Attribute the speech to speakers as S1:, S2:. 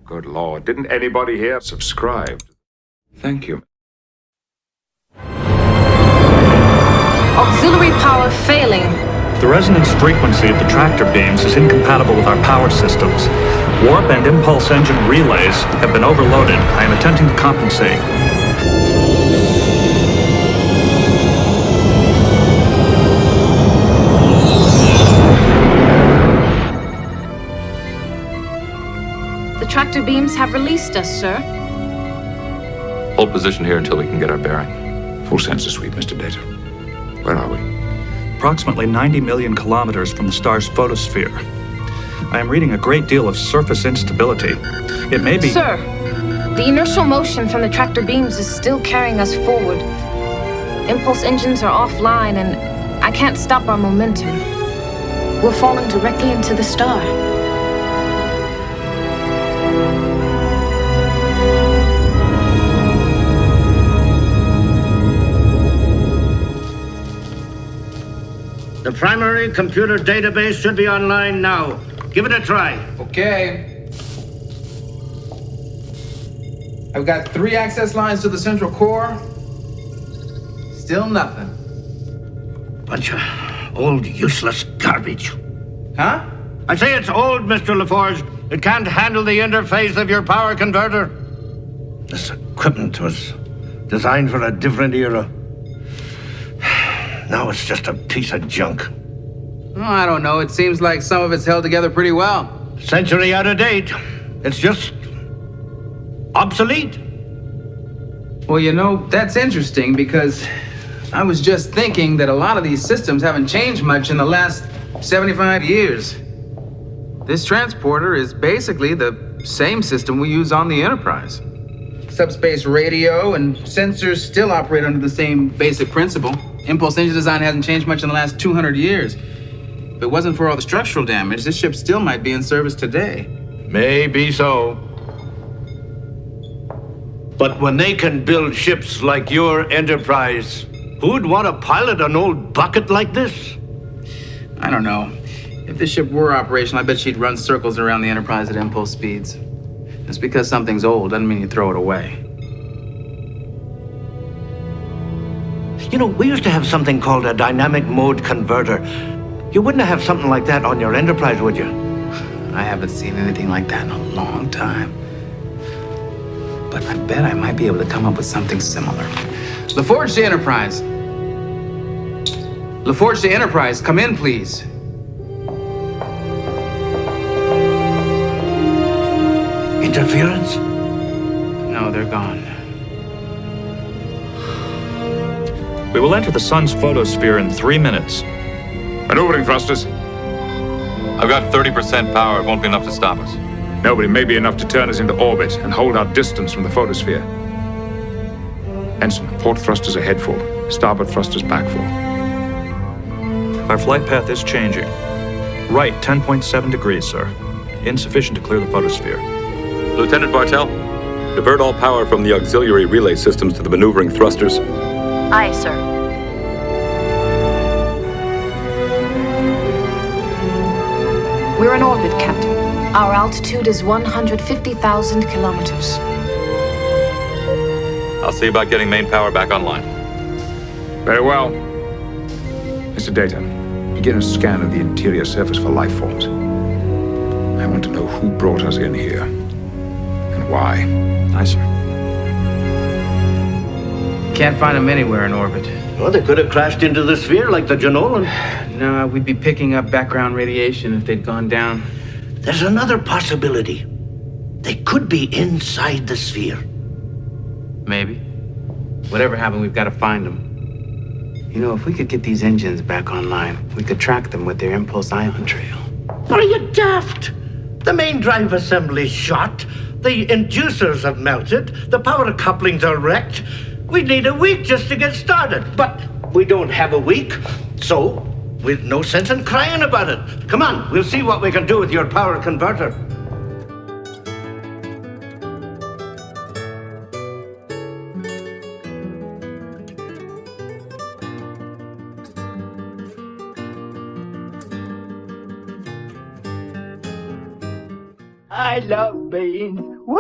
S1: Good Lord, didn't anybody here subscribe? Thank you.
S2: Auxiliary power failing.
S3: The resonance frequency of the tractor beams is incompatible with our power systems. Warp and impulse engine relays have been overloaded. I am attempting to compensate.
S2: The tractor beams have released us, sir.
S4: Hold position here until we can get our bearing.
S1: Full sensor sweep, Mr. Data. Where are we?
S3: Approximately 90 million kilometers from the star's photosphere. I am reading a great deal of surface instability. It may be...
S2: Sir, the inertial motion from the tractor beams is still carrying us forward. Impulse engines are offline, and I can't stop our momentum. We're falling directly into the star.
S5: The primary computer database should be online now. Give it a try.
S6: Okay. I've got 3 access lines to the central core. Still nothing.
S5: Bunch of old, useless garbage.
S6: Huh?
S5: I say it's old, Mr. LaForge. It can't handle the interface of your power converter. This equipment was designed for a different era. Now it's just a piece of junk.
S6: Oh, I don't know. It seems like some of it's held together pretty well.
S5: Century out of date. It's just obsolete.
S6: Well, you know, that's interesting because I was just thinking that a lot of these systems haven't changed much in the last 75 years. This transporter is basically the same system we use on the Enterprise. Subspace radio and sensors still operate under the same basic principle. Impulse engine design hasn't changed much in the last 200 years. If it wasn't for all the structural damage, this ship still might be in service today.
S5: Maybe so. But when they can build ships like your Enterprise, who'd want to pilot an old bucket like this?
S6: I don't know. If this ship were operational, I bet she'd run circles around the Enterprise at impulse speeds. Just because something's old doesn't mean you throw it away.
S5: You know, we used to have something called a dynamic mode converter. You wouldn't have something like that on your Enterprise, would you?
S6: I haven't seen anything like that in a long time. But I bet I might be able to come up with something similar. LaForge to Enterprise. LaForge to Enterprise, come in, please.
S5: Interference?
S6: No, they're gone.
S3: We will enter the sun's photosphere in 3 minutes.
S1: Maneuvering thrusters.
S4: I've got 30% power. It won't be enough to stop us.
S1: No, but it may be enough to turn us into orbit and hold our distance from the photosphere. Ensign, port thrusters ahead full. Starboard thrusters back full.
S3: Our flight path is changing. Right, 10.7 degrees, sir. Insufficient to clear the photosphere.
S4: Lieutenant Bartell, divert all power from the auxiliary relay systems to the maneuvering thrusters.
S2: Aye, sir. We're in orbit, Captain. Our altitude is 150,000 kilometers.
S4: I'll see about getting main power back online.
S1: Very well. Mr. Data, begin a scan of the interior surface for life forms. I want to know who brought us in here and why.
S3: Aye, sir.
S6: Can't find them anywhere in orbit.
S5: Well, they could have crashed into the sphere like the Janolan.
S6: No, we'd be picking up background radiation if they'd gone down.
S5: There's another possibility. They could be inside the sphere.
S6: Maybe. Whatever happened, we've got to find them. You know, if we could get these engines back online, we could track them with their impulse ion trail.
S5: Are you daft? The main drive assembly's shot. The inducers have melted. The power couplings are wrecked. We need a week just to get started. But we don't have a week, so we've no sense in crying about it. Come on, we'll see what we can do with your power converter.
S7: I love beans. Woo!